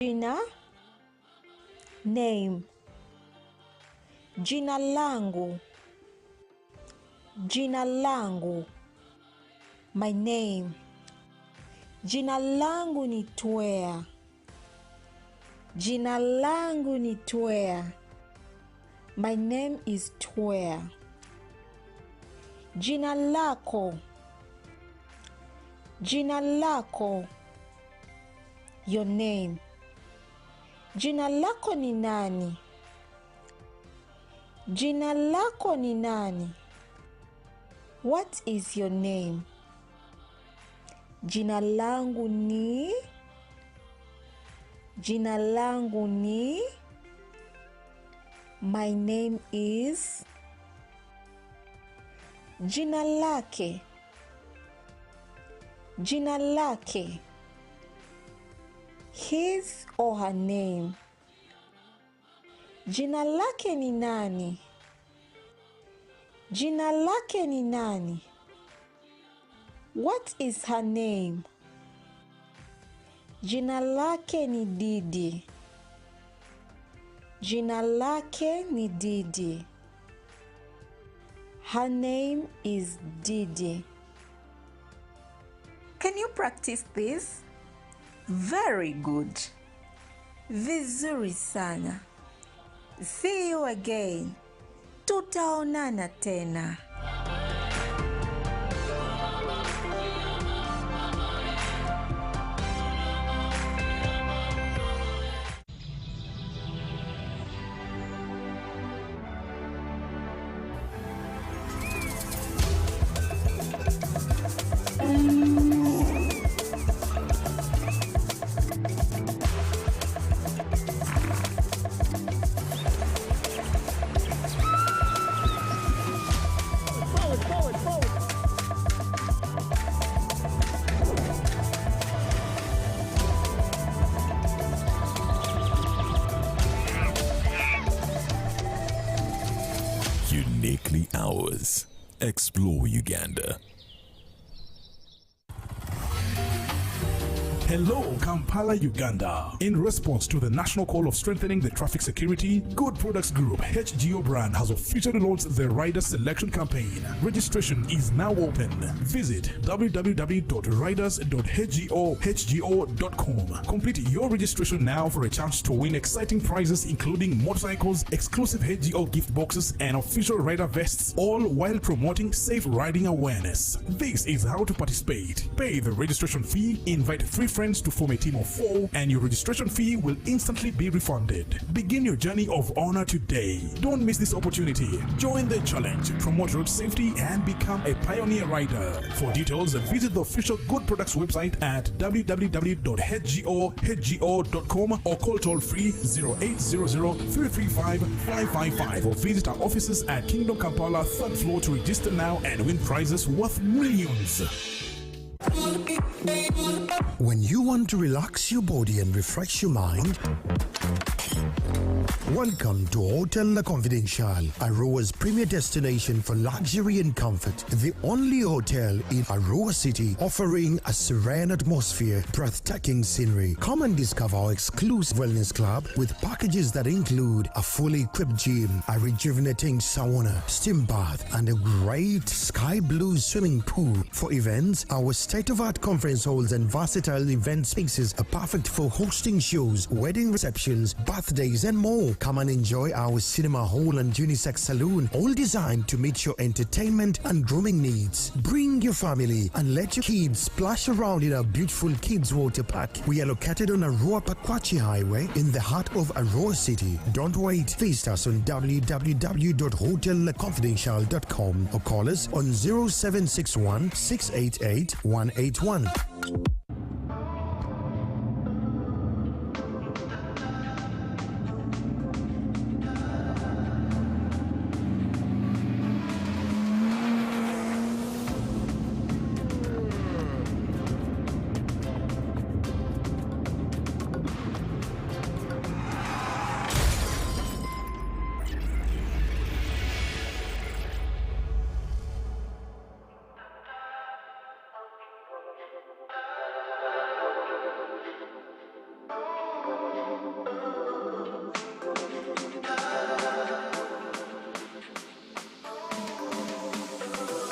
Jina, name. Jina langu, jina langu. My name. Jina langu ni Twea. Jina langu ni Twea. My name is Twea. Jina lako. Jina lako. Your name. Jina lako ni nani? Jina lako ni nani? What is your name? Jina langu ni. Jina langu ni. My name is. Jina lake. Jina lake. His or her name. Jina lake ni nani? Jina lake ni nani? What is her name? Jina lake ni Didi. Jina lake ni Didi. Her name is Didi. Can you practice this? Very good. Vizuri sana. See you again. Tutaonana tena. Uniquely ours. Explore Uganda. Hello, Kampala, Uganda. In response to the national call of strengthening the traffic security, Good Products Group HGO brand has officially launched the Rider Selection Campaign. Registration is now open. Visit www.riders.hgo.com. Complete your registration now for a chance to win exciting prizes including motorcycles, exclusive HGO gift boxes, and official rider vests, all while promoting safe riding awareness. This is how to participate. Pay the registration fee, invite 3 friends to form a team of 4, and your registration fee will instantly be refunded. Begin your journey of honor today. Don't miss this opportunity. Join the challenge, promote road safety, and become a pioneer rider. For details, visit the official Good Products website at www.hgo.com or call toll free 0800-335-555 or visit our offices at Kingdom Kampala 3rd floor to register now and win prizes worth millions. When you want to relax your body and refresh your mind, welcome to Hotel La Confidential, Aroa's premier destination for luxury and comfort. The only hotel in Aroa City offering a serene atmosphere, breathtaking scenery. Come and discover our exclusive wellness club with packages that include a fully equipped gym, a rejuvenating sauna, steam bath, and a great sky blue swimming pool. For events, our state-of-art conference halls and versatile event spaces are perfect for hosting shows, wedding receptions, birthdays, and more. Come and enjoy our cinema hall and unisex saloon, all designed to meet your entertainment and grooming needs. Bring your family and let your kids splash around in our beautiful kids water park. We are located on Aroa Pakwachi Highway in the heart of Aroa City. Don't wait. Visit us on www.hotelconfidential.com or call us on 0761 688 181.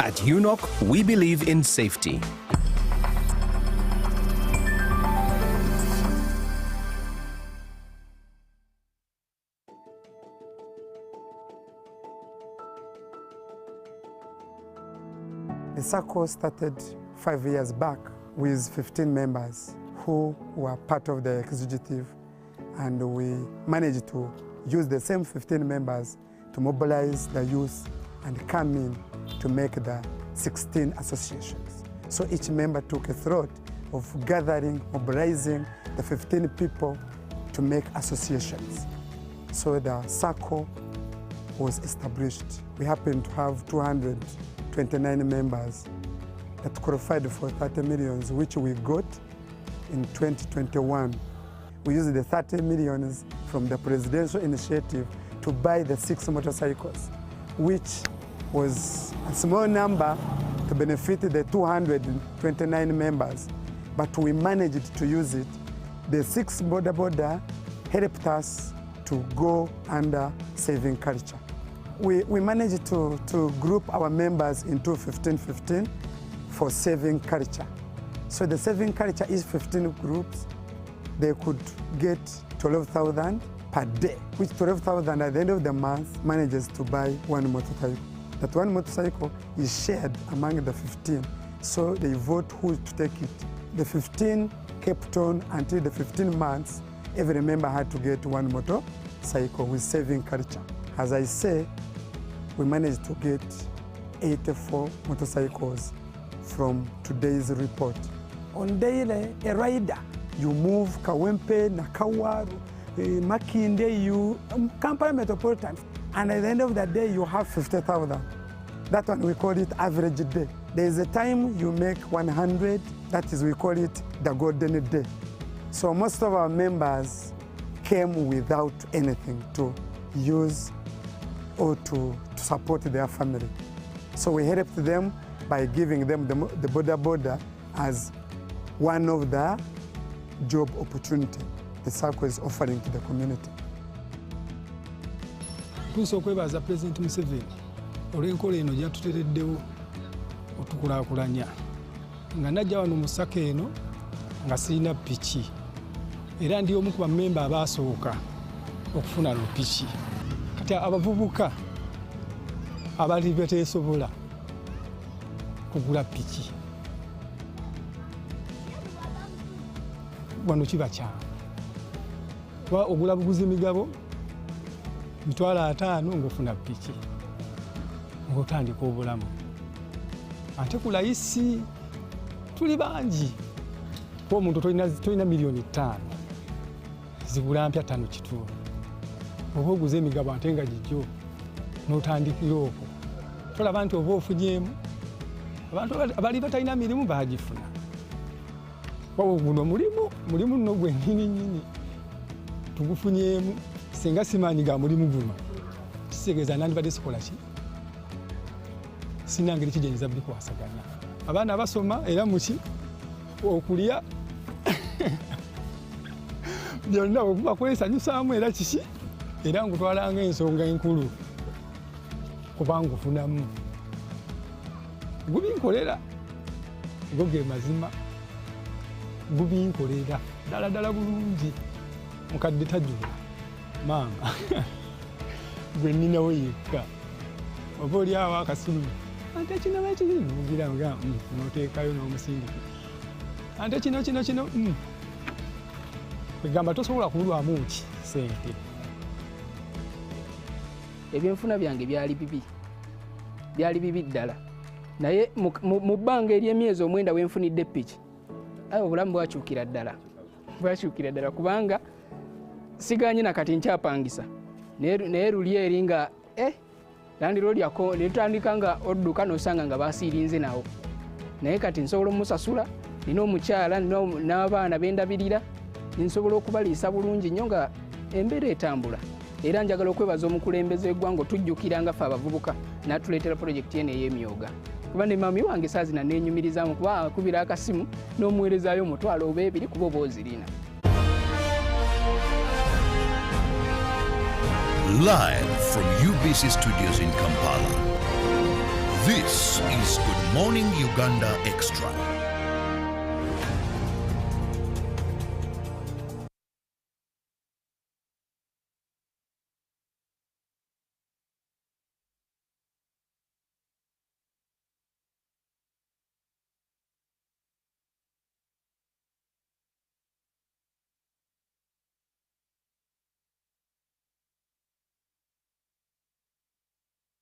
At UNOC, we believe in safety. The circle started 5 years back with 15 members who were part of the executive, and we managed to use the same 15 members to mobilize the youth and come in to make the 16 associations. So each member took a thought of gathering, mobilizing the 15 people to make associations. So the circle was established. We happened to have 229 members that qualified for 30 millions, which we got in 2021. We used the 30 millions from the presidential initiative to buy the 6 motorcycles, which was a small number to benefit the 229 members, but we managed to use it. The 6 border helped us to go under saving culture. We managed to group our members into 15-15 for saving culture. So the saving culture is 15 groups. They could get 12,000 per day, which 12,000 at the end of the month manages to buy 1 motorcycle. That 1 motorcycle is shared among the 15, so they vote who to take it. The 15 kept on until the 15 months. Every member had to get 1 motorcycle with saving culture. As I say, we managed to get 84 motorcycles from today's report. On daily, a rider, you move Kawempe, Nakawaru, Makinde, you Kampala Metropolitan, and at the end of the day, you have 50,000. That one, we call it average day. There is a time you make 100, that is, we call it the golden day. So most of our members came without anything to use or to support their family. So we helped them by giving them the border as one of the job opportunity the circle is offering to the community. Tuso kwebaza President Museveni olw'enkola eno gyatutereddewo otukulaakulanya nga najja wano mu ssaka eno nga sirina ppiki era ndi omu ku bammemba abaasooka okufuna lupiki. Kati abavubuka abali bateesobola kugula ppiki wano kiba kyama kuba ogula buguzi migabo $5,000 ng'ofuna ppiki ng'otandika obulamu. Ate ku layisi tuli bangi kuba omuntu tolina miliyoni 5 zigula mpya 5 kitundu. Oba oguze emigabo ate nga gijjo n'otandikira okwo tolaba nti oba ofunyemu. Abantu abali batalina mirimu baagifuna. Wabwe guno mulimu nno gwennyini tugufunyemu singa simaanyi ga mulimu guno kitegeeza nandibadde sikola ki sina ngeri kigenyiza bikwasaganya. Abaana abasoma era muki okulya byonna bwe kwesanyusaamu era kiki era ngutwalanga ensonga enkulu kubanga ufunamu gubinkolera go ge mazima gubinkolera ddala bulungi mukadde tajjula maama gwe nninawo yekka oba oli awo akasimu ante kino bakiri nugira nga noteekayo n'omusindiki ante kino egamba tosobola kulwamu ki sente. Ebyenfuna byange byali bibi ddala naye mu bbanga ery'emyezi 9 wenfunidde ppiki aye obulamu bwakyukira ddala kubanga siganye nakati nkyapangisa naye luli eri nga landirodyako netutandika nga odduka nosanga nga basiirinze nawo naye kati nsobola omusasula nina omukyala n'abaana bendabirira nsobola okubaliisa bulungi nnyo nga embeera etambula. Era njagala okwebaza omukulembeze w'eggwanga tujjukira nga ffe abavubuka n'atuleetera pulojekiti eno ey'emyoga kuba ne mami wange saazina neenyumirizaamu kuba akubira akasimu n'omuweerezaayo $1 oba 2 kuba oba ozirina. Live from UBC Studios in Kampala, This is Good Morning Uganda Extra.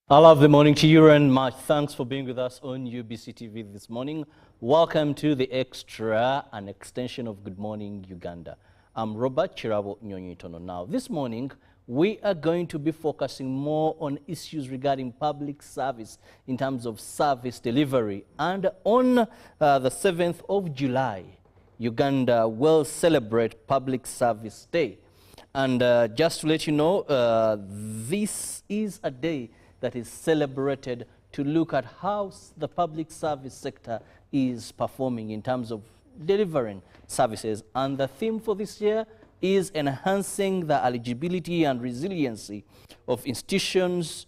I love the morning to you, and my thanks for being with us on UBC TV this morning. Welcome to the Extra, an extension of Good Morning Uganda. I'm Robert Chirabo Nyonyitono. Now, this morning, we are going to be focusing more on issues regarding public service in terms of service delivery. And on the 7th of July, Uganda will celebrate Public Service Day. And just to let you know, this is a day that is celebrated to look at how the public service sector is performing in terms of delivering services. And the theme for this year is enhancing the eligibility and resiliency of institutions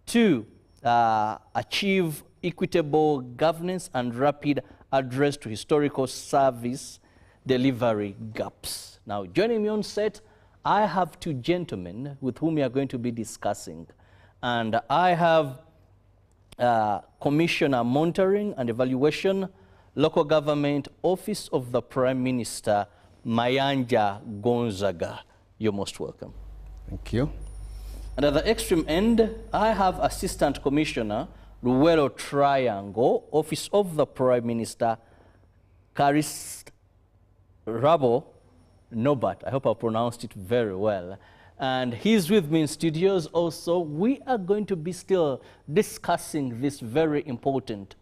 to achieve equitable governance and rapid address to historical service delivery gaps. Now, joining me on set, I have two gentlemen with whom we are going to be discussing. And I have Commissioner Monitoring and Evaluation, Local Government Office of the Prime Minister, Mayanja Gonzaga. You're most welcome. Thank you. And at the extreme end, I have Assistant Commissioner, Luwero Triangle, Office of the Prime Minister, Karis Rabo Nobat. I hope I pronounced it very well. And he's with me in studios also. We are going to be still discussing this very important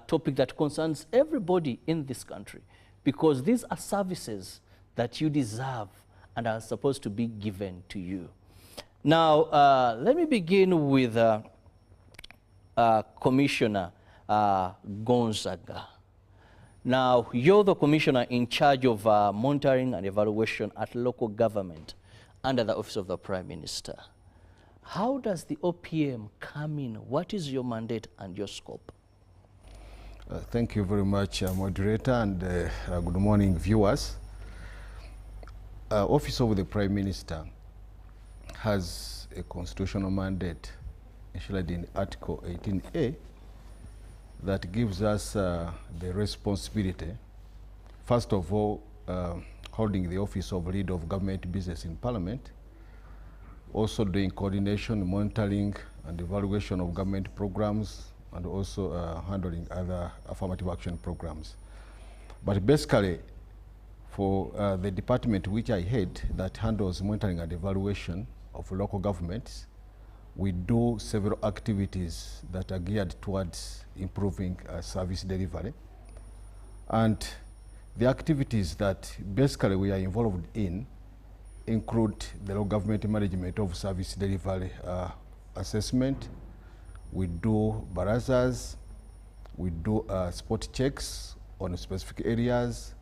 topic that concerns everybody in this country, because these are services that you deserve and are supposed to be given to you. Now, let me begin with Commissioner Gonzaga. Now, you're the commissioner in charge of monitoring and evaluation at local government under the Office of the Prime Minister. How does the OPM come in? What is your mandate and your scope? Thank you very much, moderator, and good morning, viewers. Office of the Prime Minister has a constitutional mandate enshrined in Article 18A that gives us the responsibility, first of all, holding the office of leader of government business in Parliament, also doing coordination, monitoring, and evaluation of government programs, and also handling other affirmative action programs. But basically, for the department which I head that handles monitoring and evaluation of local governments, we do several activities that are geared towards improving service delivery. And the activities that basically we are involved in include the local government management of service delivery assessment. We do barazas, we do spot checks on specific areas,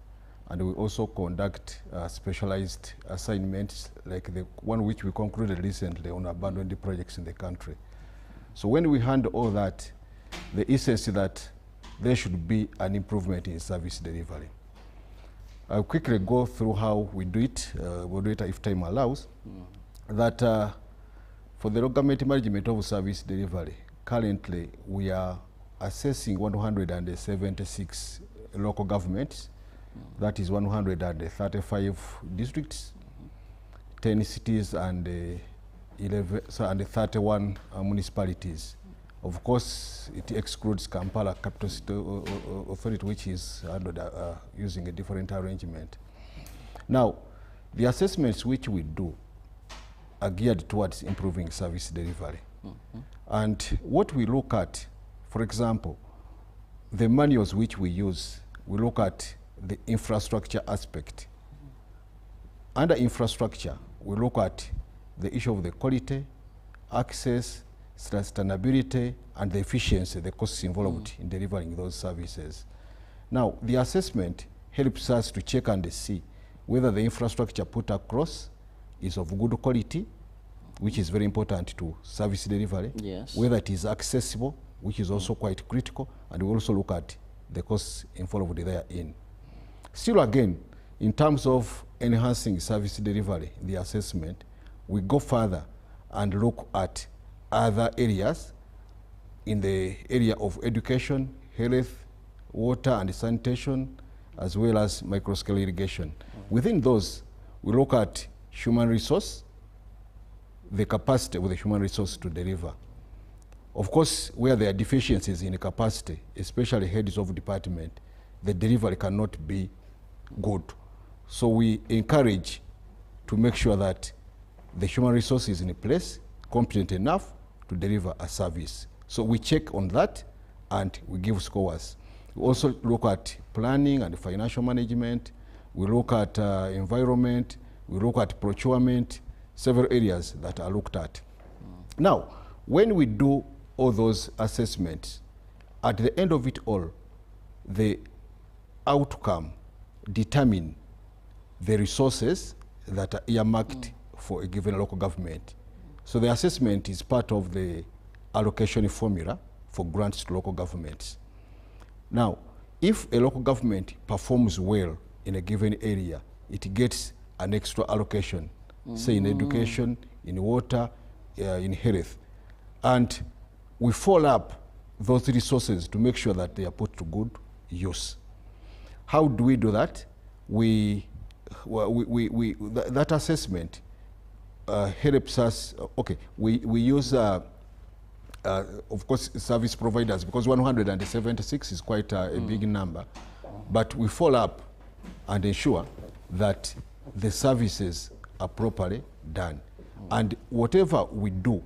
and we also conduct specialized assignments like the one which we concluded recently on abandoned projects in the country. So when we handle all that, the essence is that there should be an improvement in service delivery. I'll quickly go through how we do it. We'll do it if time allows. That for the local government management of service delivery, currently we are assessing 176 local governments. That is 135 districts, 10 cities, and 31 municipalities. Of course, it excludes Kampala Capital City Authority, which is using a different arrangement. Now, the assessments which we do are geared towards improving service delivery. And what we look at, for example, the manuals which we use, we look at the infrastructure aspect. Under infrastructure, we look at the issue of the quality, access, sustainability, and the efficiency, the costs involved in delivering those services. Now, the assessment helps us to check and see whether the infrastructure put across is of good quality, which is very important to service delivery, yes, whether it is accessible, which is also quite critical, and we also look at the costs involved therein. Still again, in terms of enhancing service delivery, the assessment, we go further and look at other areas in the area of education, health, water and sanitation, as well as microscale irrigation. Within those, we look at human resource, the capacity of the human resource to deliver. Of course, where there are deficiencies in capacity, especially heads of department, the delivery cannot be good. So we encourage to make sure that the human resource is in place, competent enough to deliver a service. So we check on that and we give scores. We also look at planning and financial management. We look at environment. We look at procurement, several areas that are looked at. Now, when we do all those assessments, at the end of it all, the outcome determine the resources that are earmarked for a given local government. So the assessment is part of the allocation formula for grants to local governments. Now, if a local government performs well in a given area, it gets an extra allocation, say in education, in water, in health. And we follow up those resources to make sure that they are put to good use. How do we do that? That assessment helps us, we use, of course, service providers, because 176 is quite a big number, but we follow up and ensure that the services are properly done. And whatever we do,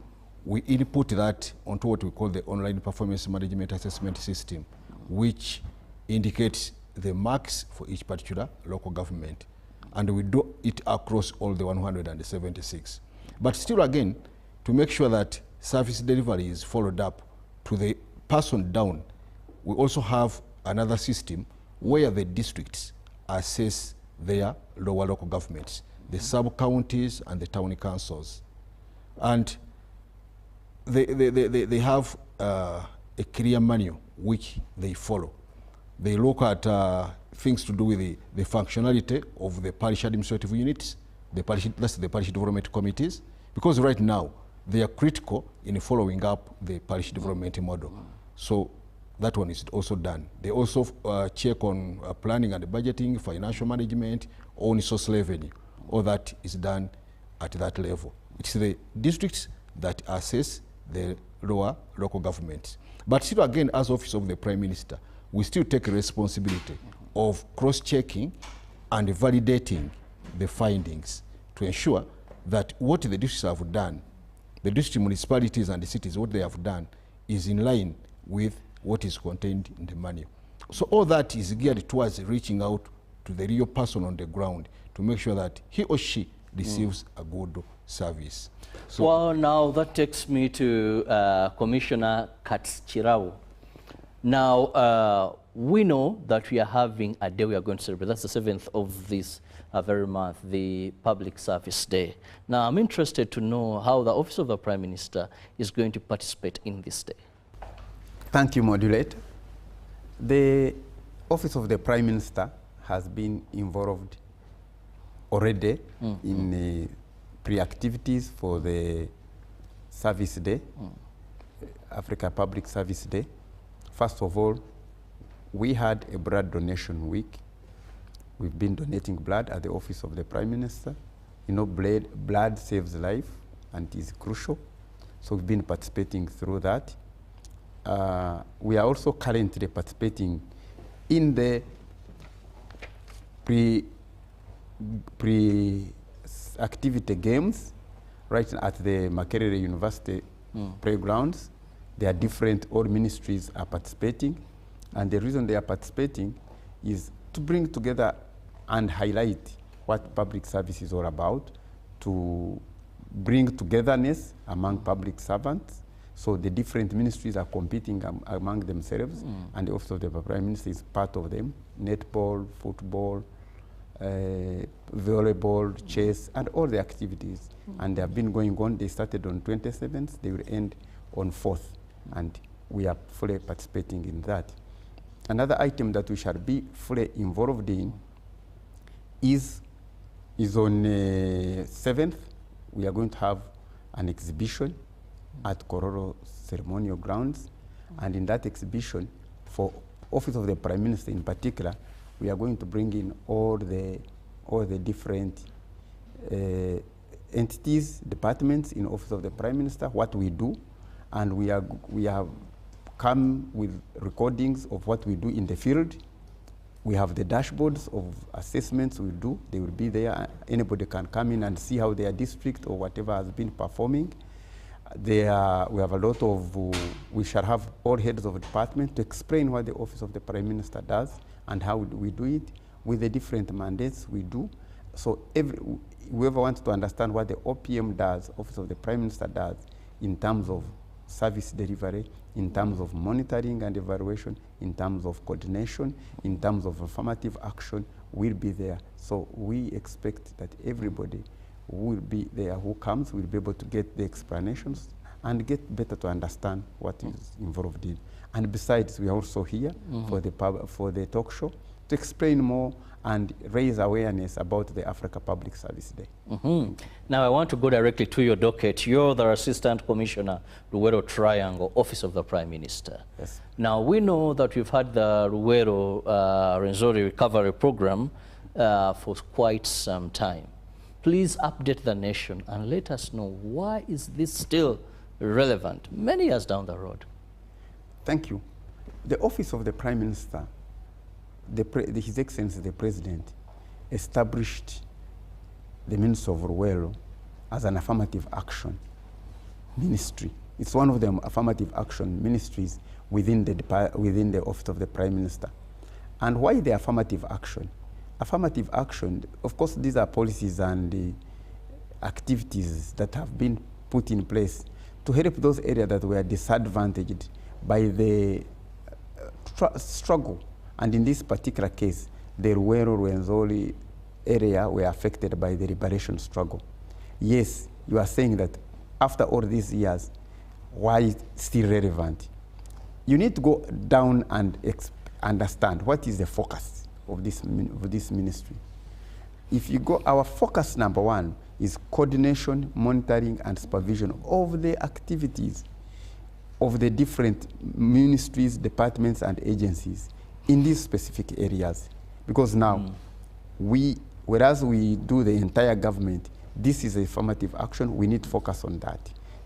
we input that onto what we call the online performance management assessment system, which indicates the marks for each particular local government. And we do it across all the 176. But still again, to make sure that service delivery is followed up to the person down, we also have another system where the districts assess their lower local governments, the sub-counties and the town councils. And they have a clear manual which they follow. They look at things to do with the functionality of the parish administrative units, that's the parish development committees, because right now they are critical in following up the parish development model. So that one is also done. They also check on planning and budgeting, financial management, own source revenue. All that is done at that level. It's the districts that assess the lower local governments. But still again, as Office of the Prime Minister, we still take a responsibility of cross-checking and validating the findings to ensure that what the districts have done, the district municipalities and the cities, what they have done is in line with what is contained in the manual. So all that is geared towards reaching out to the real person on the ground to make sure that he or she receives a good service. So well, now that takes me to Commissioner Katschirau. Now, we know that we are having a day we are going to celebrate. That's the 7th of this very month, the Public Service Day. Now, I'm interested to know how the Office of the Prime Minister is going to participate in this day. Thank you, Modulator. The Office of the Prime Minister has been involved already in pre-activities for the Service Day, Africa Public Service Day. First of all, we had a blood donation week. We've been donating blood at the Office of the Prime Minister. You know, blood saves life and is crucial. So we've been participating through that. We are also currently participating in the pre-activity games right at the Makerere University playgrounds. There are different, all ministries are participating. And the reason they are participating is to bring together and highlight what public service is all about, to bring togetherness among public servants. So the different ministries are competing among themselves, and the Office of the Prime Minister is part of them. Netball, football, volleyball, chess, and all the activities. And they have been going on. They started on 27th, they will end on 4th. And we are fully participating in that. Another item that we shall be fully involved in is on 7th. We are going to have an exhibition at Kororo Ceremonial Grounds. And in that exhibition, for Office of the Prime Minister in particular, we are going to bring in all the different entities, departments in Office of the Prime Minister, what we do, and we have come with recordings of what we do in the field. We have the dashboards of assessments we do. They will be there. Anybody can come in and see how their district or whatever has been performing. We have a lot of, we shall have all heads of department to explain what the Office of the Prime Minister does and how we do it with the different mandates we do. So whoever wants to understand what the OPM does, Office of the Prime Minister does, in terms of service delivery, in terms of monitoring and evaluation, in terms of coordination, in terms of affirmative action, will be there. So we expect that everybody will be there who comes will be able to get the explanations and get better to understand what is involved in. And besides, we are also here for the talk show to explain more and raise awareness about the Africa Public Service Day. Now I want to go directly to your docket. You're the Assistant Commissioner, Luwero Triangle, Office of the Prime Minister. Yes. Now we know that you've had the Luwero Rwenzori Recovery Program for quite some time. Please update the nation and let us know, why is this still relevant many years down the road? Thank you. The Office of the Prime Minister, His Excellency the President, established the Ministry of Luwero as an affirmative action ministry. It's one of the affirmative action ministries within the Office of the Prime Minister. And why the affirmative action? Affirmative action, of course, these are policies and activities that have been put in place to help those areas that were disadvantaged by the struggle. And in this particular case, the Luwero Rwenzori area were affected by the liberation struggle. Yes, you are saying that after all these years, why it's still relevant? You need to go down and understand what is the focus of this ministry. If you go, our focus number one is coordination, monitoring, and supervision of the activities of the different ministries, departments, and agencies in these specific areas. Because now, whereas we do the entire government, this is affirmative action, we need to focus on that.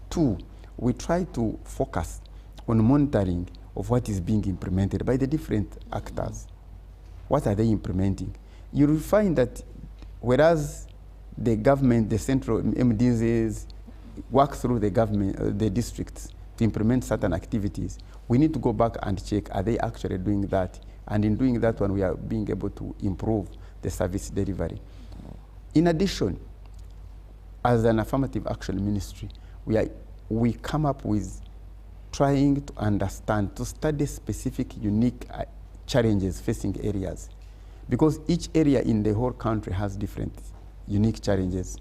Two, we try to focus on monitoring of what is being implemented by the different actors. What are they implementing? You will find that whereas the government, the central MDs work through the government, the districts to implement certain activities, we need to go back and check, are they actually doing that? And in doing that one, we are being able to improve the service delivery. In addition, as an affirmative action ministry, we come up with trying to understand, to study specific, unique challenges facing areas, because each area in the whole country has different unique challenges.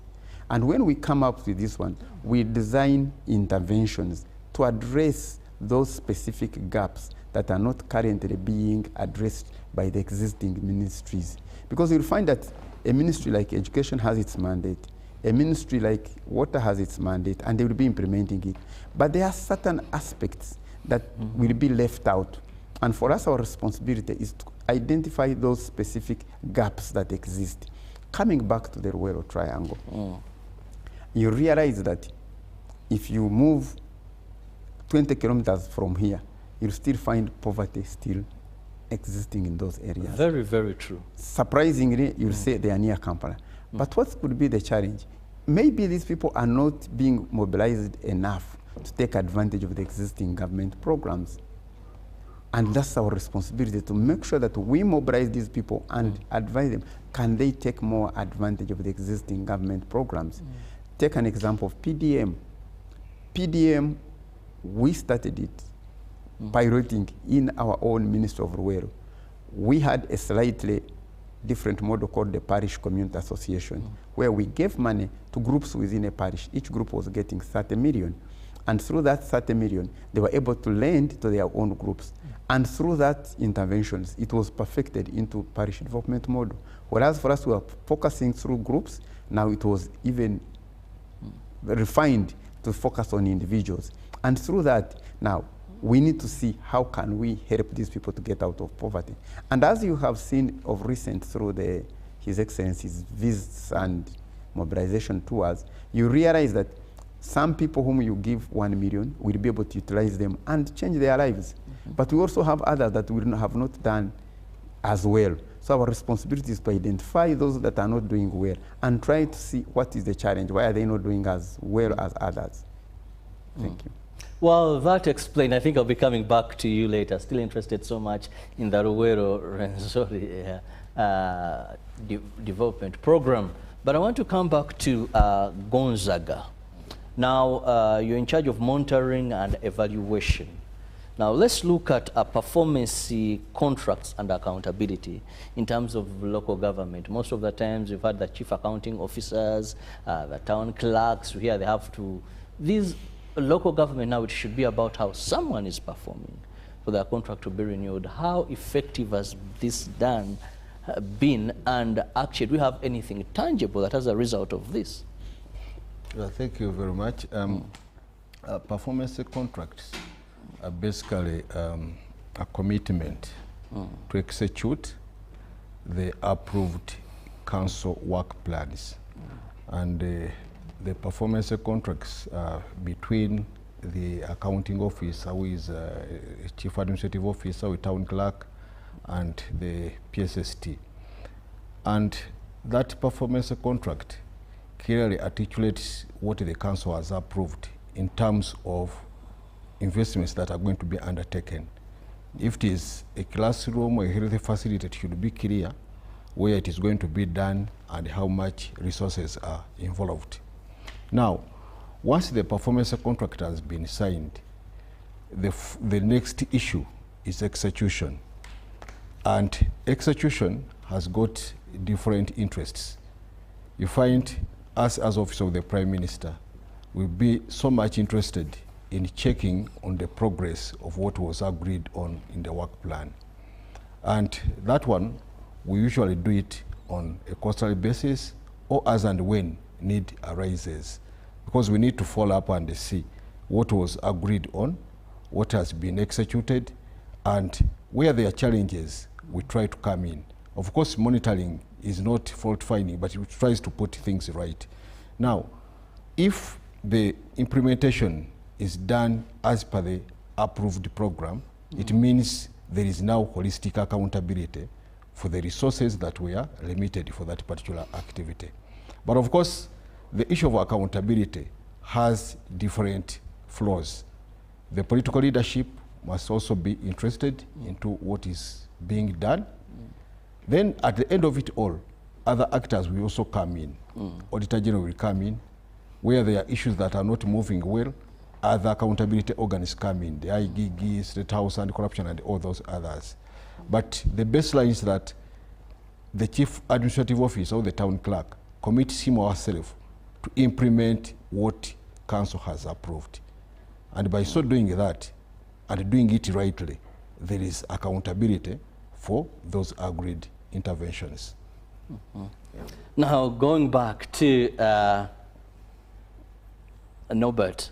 And when we come up with this one, we design interventions to address those specific gaps that are not currently being addressed by the existing ministries. Because you'll find that a ministry like education has its mandate, a ministry like water has its mandate, and they will be implementing it. But there are certain aspects that will be left out. And for us, our responsibility is to identify those specific gaps that exist. Coming back to the Luwero Triangle, you realize that if you move 20 kilometers from here, you'll still find poverty still existing in those areas. Very, very true. Surprisingly, you'll say they are near Kampala. But what could be the challenge? Maybe these people are not being mobilized enough to take advantage of the existing government programs. And that's our responsibility, to make sure that we mobilize these people and advise them, can they take more advantage of the existing government programs? Take an example of PDM. PDM, we started it piloting in our own Ministry of Luwero. We had a slightly different model called the Parish Community Association, where we gave money to groups within a parish. Each group was getting 30 million. And through that 30 million, they were able to lend to their own groups. And through that interventions, it was perfected into parish development model. Whereas for us, we were focusing through groups, now it was even refined to focus on individuals. And through that, now, we need to see how can we help these people to get out of poverty. And as you have seen of recent through His Excellency's visits and mobilization tours, you realize that some people whom you give 1 million will be able to utilize them and change their lives. But we also have others that we have not done as well. So our responsibility is to identify those that are not doing well and try to see what is the challenge. Why are they not doing as well as others? Thank you. Well, that explained. I think I'll be coming back to you later. Still interested so much in the Ruwero Rwenzori development program. But I want to come back to Gonzaga. Now, you're in charge of monitoring and evaluation. Now, let's look at performance contracts and accountability in terms of local government. Most of the times, you've had the chief accounting officers, the town clerks, here they have to... These local government now, it should be about how someone is performing for their contract to be renewed. How effective has this been? And actually, do we have anything tangible that as a result of this? Well, thank you very much. Performance contracts are basically a commitment to execute the approved council work plans. And the performance contracts between the accounting officer, who is chief administrative officer with town clerk, and the PSST. And that performance contract clearly articulates what the council has approved in terms of investments that are going to be undertaken. If it is a classroom or a health facility, it should be clear where it is going to be done and how much resources are involved. Now, once the performance contract has been signed, the next issue is execution. And execution has got different interests. You find us as Office of the Prime Minister will be so much interested in checking on the progress of what was agreed on in the work plan. And that one, we usually do it on a quarterly basis or as and when need arises, because we need to follow up and see what was agreed on, what has been executed, and where there are challenges, we try to come in. Of course, monitoring is not fault finding, but it tries to put things right. Now, if the implementation is done as per the approved program, it means there is now holistic accountability for the resources that were limited for that particular activity. But of course, the issue of accountability has different flaws. The political leadership must also be interested into what is being done. Then at the end of it all, other actors will also come in. Auditor General will come in. Where there are issues that are not moving well, other accountability organs come in, the IGG, State House Anti-Corruption, and all those others. But the baseline is that the Chief Administrative Officer or the Town Clerk commits him or herself to implement what Council has approved. And by so doing that, and doing it rightly, there is accountability for those agreed interventions. Now, going back to Norbert,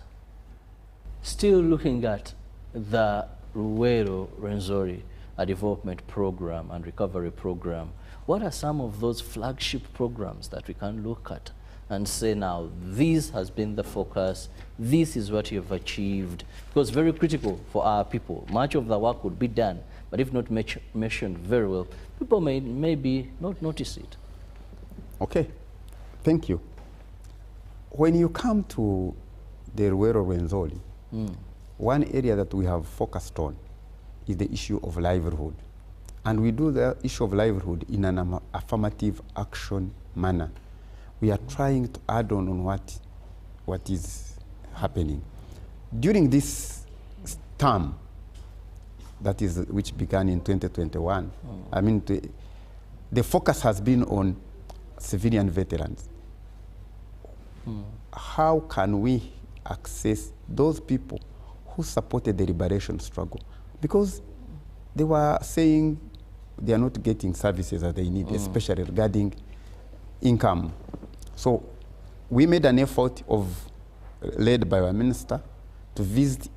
still looking at the Ruwero Rwenzori development program and recovery program, what are some of those flagship programs that we can look at and say, now, this has been the focus, this is what you've achieved? Because it's very critical for our people. Much of the work would be done, but if not mentioned very well, people may maybe not notice it. Okay, thank you. When you come to the Ruwero Rwenzori, one area that we have focused on is the issue of livelihood. And we do the issue of livelihood in an affirmative action manner. We are trying to add on what is happening. During this term, that is, which began in 2021, I mean, the focus has been on civilian veterans. How can we access those people who supported the liberation struggle, because they were saying they are not getting services that they need, especially regarding income. So we made an effort led by our minister to visit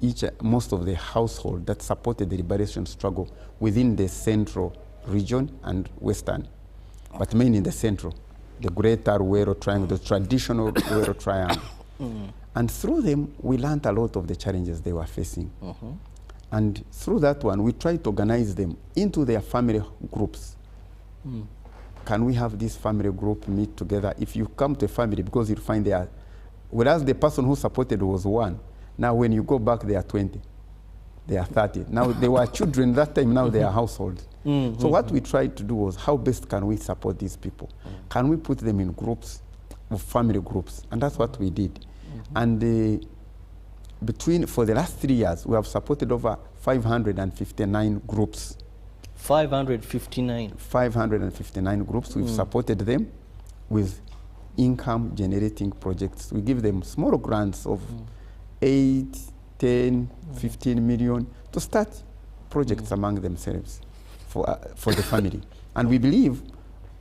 most of the households that supported the liberation struggle within the central region and western, but mainly in the central, the Greater Ruero Triangle, the traditional Ruero Triangle. And through them, we learned a lot of the challenges they were facing. And through that one, we tried to organize them into their family groups. Can we have this family group meet together? If you come to a family, because you'll find there, whereas the person who supported was 1, now when you go back, they are 20, they are 30. Now they were children that time, now they are households. So what we tried to do was, how best can we support these people? Can we put them in groups, family groups? And that's what we did. And for the last 3 years, we have supported over 559 groups. 559? 559 groups. We've supported them with income-generating projects. We give them small grants of 8, 10, 15 million to start projects among themselves for the family. And we believe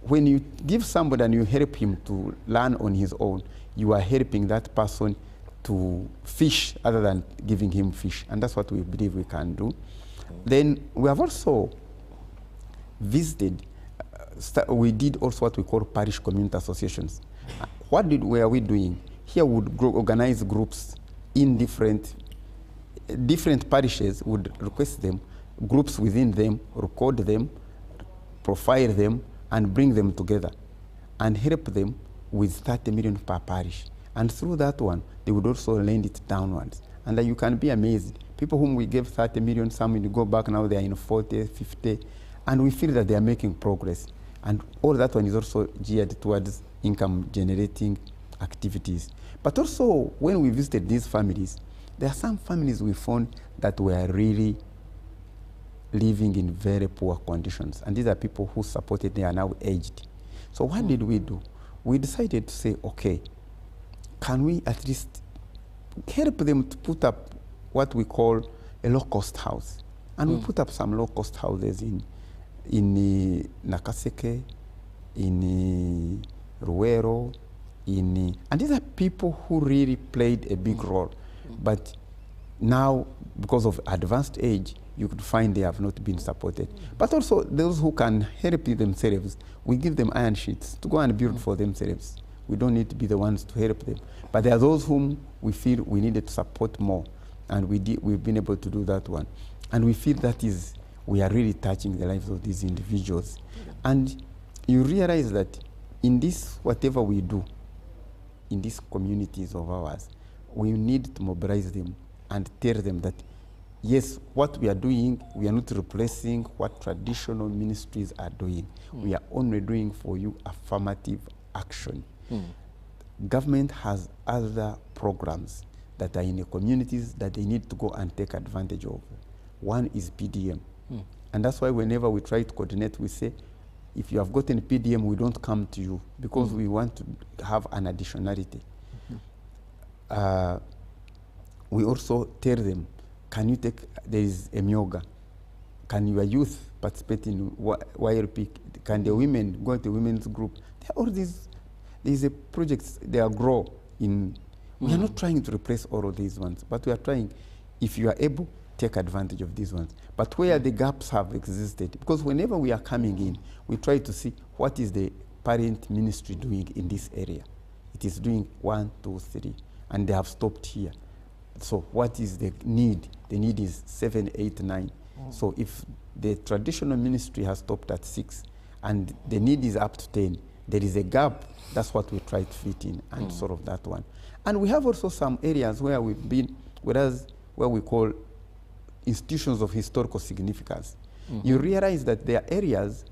when you give somebody and you help him to learn on his own, you are helping that person to fish other than giving him fish. And that's what we believe we can do. Then we have also visited, we did also what we call parish community associations. What were we doing? Here we would organize groups in different parishes, would request them, groups within them, record them, profile them, and bring them together and help them with 30 million per parish. And through that one, they would also lend it downwards. And you can be amazed. People whom we gave 30 million, some when you go back now, they are in 40, 50, and we feel that they are making progress. And all that one is also geared towards income-generating activities. But also, when we visited these families, there are some families we found that were really living in very poor conditions. And these are people who supported, they are now aged. So what did we do? We decided to say, okay, can we at least help them to put up what we call a low-cost house? And we put up some low-cost houses in Nakaseke, in Ruero, and these are people who really played a big role. But now, because of advanced age, you could find they have not been supported. But also, those who can help themselves, we give them iron sheets to go and build for themselves. We don't need to be the ones to help them. But there are those whom we feel we needed to support more, and we've been able to do that one. And we feel we are really touching the lives of these individuals. And you realize that in this, whatever we do, in these communities of ours, we need to mobilize them and tell them that, yes, what we are doing, we are not replacing what traditional ministries are doing. We are only doing for you affirmative action. Government has other programs that are in the communities that they need to go and take advantage of. One is PDM. And that's why whenever we try to coordinate, we say, if you have gotten PDM, we don't come to you because we want to have an additionality. We also tell them, can you take, there is a myoga. Can your youth participate in YLP? Can the women go to women's group? There are all these, there's a projects, they are grow in, we are not trying to replace all of these ones, but we are trying, if you are able, take advantage of these ones. But where the gaps have existed, because whenever we are coming in, we try to see what is the parent ministry doing in this area. It is doing 1, 2, 3, and they have stopped here. So what is the need? The need is 7, 8, 9. So if the traditional ministry has stopped at 6 and the need is up to 10, there is a gap. That's what we try to fit in and sort of that one. And we have also some areas where we've been, where we call institutions of historical significance. You realize that there are areas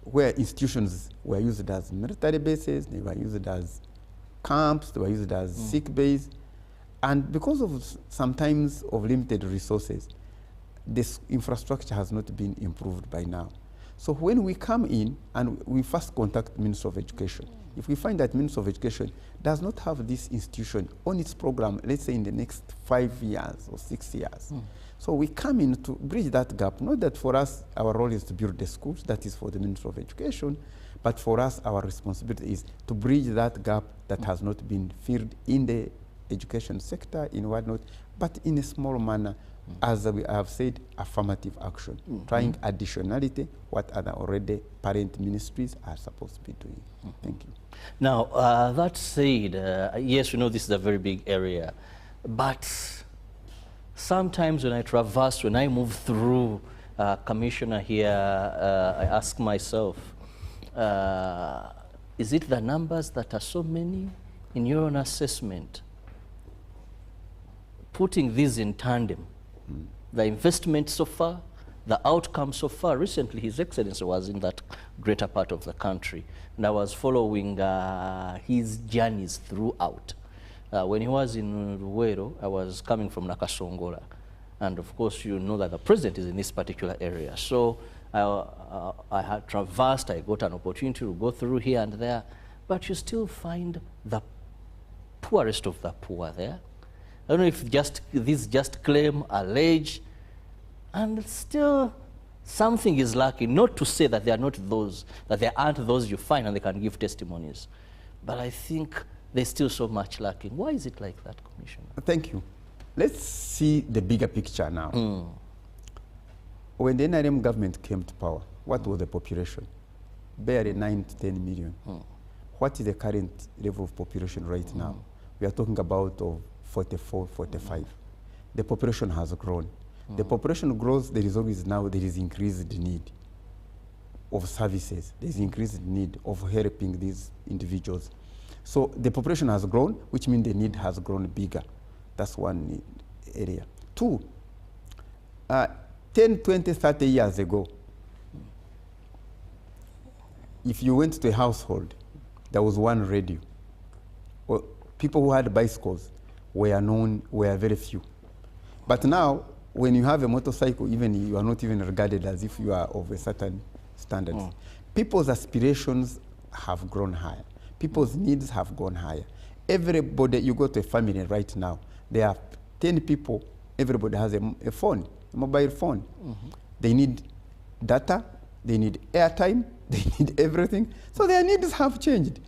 where institutions were used as military bases, they were used as camps, they were used as sick bays. And because of sometimes of limited resources, this infrastructure has not been improved by now. So when we come in and we first contact Ministry of Education, if we find that Ministry of Education does not have this institution on its program, let's say in the next 5 years or 6 years, so we come in to bridge that gap. Not that for us, our role is to build the schools, that is for the Ministry of Education, but for us, our responsibility is to bridge that gap that has not been filled in the education sector, in whatnot, but in a small manner, as we have said, affirmative action, trying additionality, what other already parent ministries are supposed to be doing. Thank you. Now, that said, yes, we know this is a very big area, but sometimes when I traverse, when I move through Commissioner here, I ask myself, is it the numbers that are so many in your own assessment? Putting these in tandem, the investment so far, the outcome so far. Recently, His Excellency was in that greater part of the country, and I was following his journeys throughout. When he was in Luwero, I was coming from Nakasongola, and of course, you know that the president is in this particular area. So I had traversed, I got an opportunity to go through here and there, but you still find the poorest of the poor there. I don't know if this just claim, allege, and still something is lacking. Not to say that they are not those, that there aren't those you find and they can give testimonies, but I think there's still so much lacking. Why is it like that, Commissioner? Thank you. Let's see the bigger picture now. When the NRM government came to power, what was the population? Barely 9 to 10 million. What is the current level of population right now? We are talking about 44, 45. The population has grown. The population grows, there is always now, there is increased need of services. There is increased need of helping these individuals. So the population has grown, which means the need has grown bigger. That's one area. Two, 10, 20, 30 years ago, if you went to a household, there was one radio. Well, people who had bicycles were known, were very few. But now, when you have a motorcycle, even you are not even regarded as if you are of a certain standard. People's aspirations have grown higher. People's needs have gone higher. Everybody, you go to a family right now, there are 10 people, everybody has a phone, a mobile phone. They need data, they need airtime, they need everything. So their needs have changed.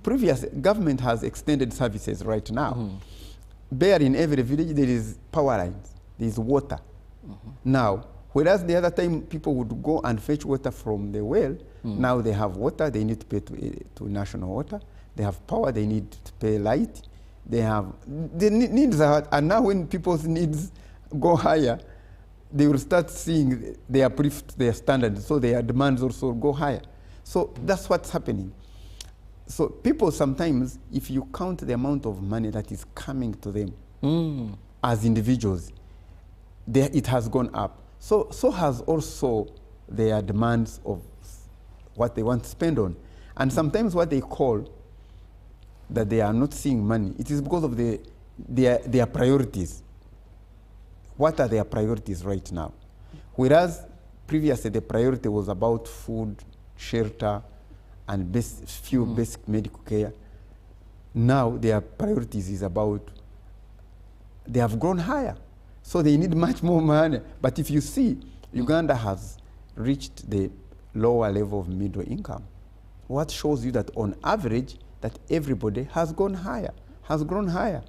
Previous government has extended services right now. There in every village there is power lines, there is water. Now, whereas the other time people would go and fetch water from the well, now they have water, they need to pay to national water. They have power, they need to pay light. They have, the needs are, and now when people's needs go higher, they will start seeing their standards, so their demands also go higher. So that's what's happening. So people sometimes, if you count the amount of money that is coming to them as individuals, it has gone up. So has also their demands of what they want to spend on. And sometimes what they call that they are not seeing money, it is because of their priorities. What are their priorities right now? Whereas previously the priority was about food, shelter, and few basic medical care. Now their priorities is about, they have grown higher. So they need much more money. But if you see, Uganda has reached the lower level of middle income. What shows you that on average, that everybody has gone higher, has grown higher.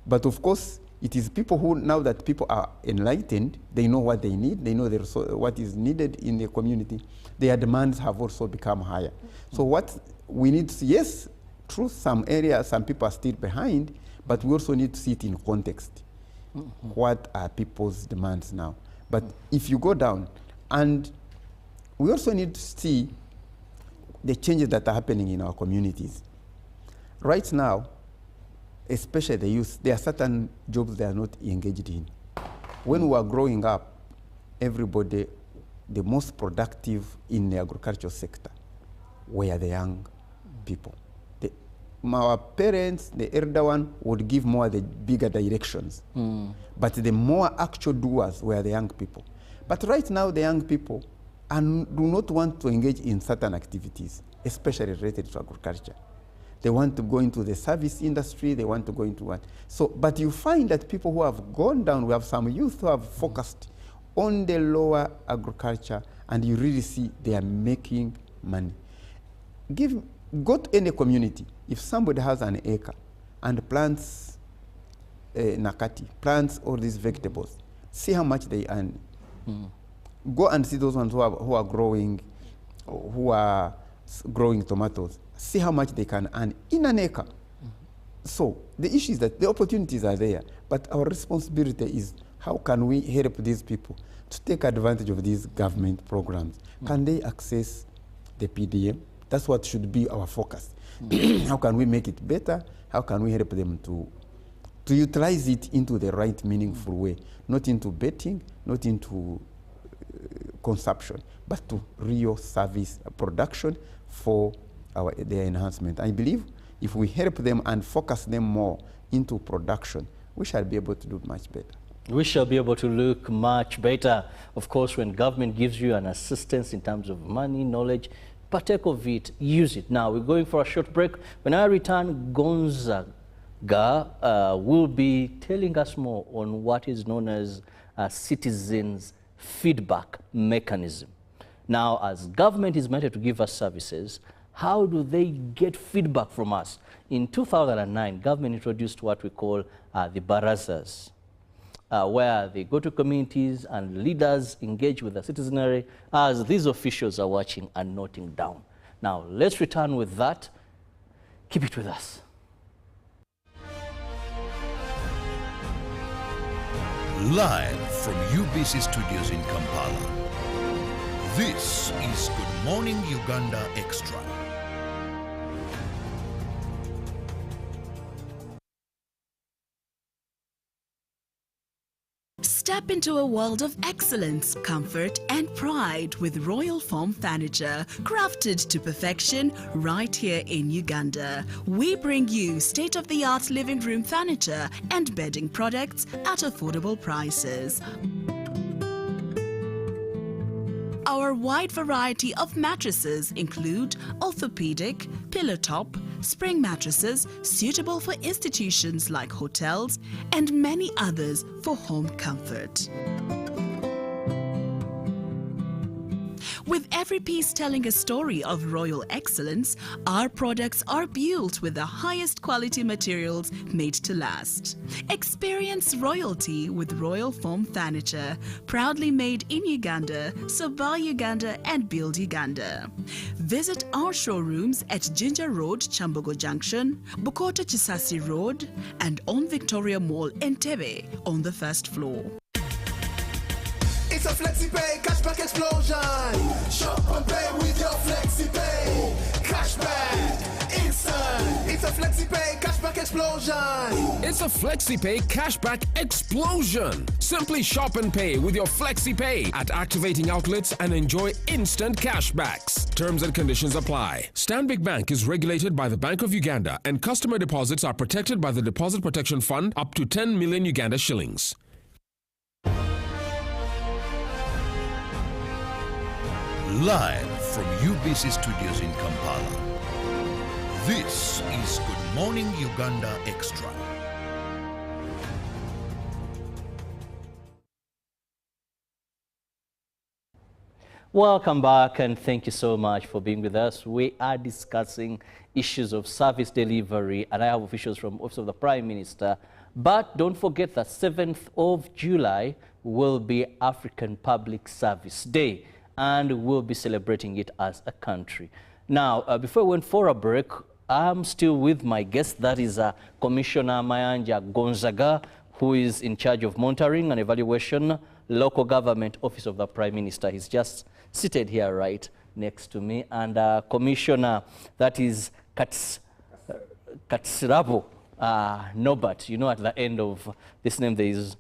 But of course, it is people who, now that people are enlightened, they know what they need, they know what is needed in the community, their demands have also become higher. So what we need to see, yes, through some areas, some people are still behind, but we also need to see it in context. What are people's demands now? But if you go down, and we also need to see the changes that are happening in our communities. Right now, especially the youth, there are certain jobs they are not engaged in. When we were growing up, everybody, the most productive in the agricultural sector were the young people. Our parents, the elder one, would give more the bigger directions. But the more actual doers were the young people. But right now, the young people and do not want to engage in certain activities, especially related to agriculture. They want to go into the service industry, they want to go into what. So, but you find that people who have gone down, we have some youth who have focused on the lower agriculture, and you really see they are making money. Go to any community. If somebody has an acre and plants nakati, plants all these vegetables, see how much they earn. Go and see those ones who are growing tomatoes. See how much they can earn in an acre. So the issue is that the opportunities are there, but our responsibility is how can we help these people to take advantage of these government programs? Can they access the PDM? That's what should be our focus. How can we make it better? How can we help them to utilize it into the right, meaningful way, not into betting, not into consumption, but to real service production for their enhancement. I believe if we help them and focus them more into production, we shall be able to do much better. We shall be able to look much better. Of course, when government gives you an assistance in terms of money, knowledge, partake of it, use it. Now, we're going for a short break. When I return, Gonzaga will be telling us more on what is known as citizens' feedback mechanism. Now, as government is meant to give us services, how do they get feedback from us? In 2009, government introduced what we call the barazas, where they go to communities and leaders engage with the citizenry as these officials are watching and noting down. Now, let's return with that. Keep it with us. Live from UBC Studios in Kampala, this is Good Morning Uganda Extra. Step into a world of excellence, comfort, and pride with Royal Foam Furniture, crafted to perfection right here in Uganda. We bring you state-of-the-art living room furniture and bedding products at affordable prices. Our wide variety of mattresses include orthopedic, pillow top, spring mattresses suitable for institutions like hotels, and many others for home comfort. With every piece telling a story of royal excellence, our products are built with the highest quality materials made to last. Experience royalty with Royal Foam Furniture, proudly made in Uganda, so buy Uganda and build Uganda. Visit our showrooms at Ginger Road, Chambogo Junction, Bukoto Chisasi Road, and on Victoria Mall, Entebbe, on the first floor. It's a FlexiPay cashback explosion. Shop and pay with your FlexiPay. Cashback instant. It's a FlexiPay cashback explosion. It's a FlexiPay cashback explosion. Simply shop and pay with your FlexiPay at activating outlets and enjoy instant cashbacks. Terms and conditions apply. Stanbic Bank is regulated by the Bank of Uganda, and customer deposits are protected by the Deposit Protection Fund up to 10 million Uganda shillings. Live from UBC Studios in Kampala, this is Good Morning Uganda Extra. Welcome back, and thank you so much for being with us. We are discussing issues of service delivery, and I have officials from Office of the Prime Minister. But don't forget that 7th of July will be African Public Service Day, and we'll be celebrating it as a country. Now, before we went for a break, I'm still with my guest, that is Commissioner Mayanja Gonzaga, who is in charge of monitoring and evaluation, local government, Office of the Prime Minister. He's just seated here right next to me. And Commissioner, that is Katsirabo Nobat. You know, at the end of this name, there is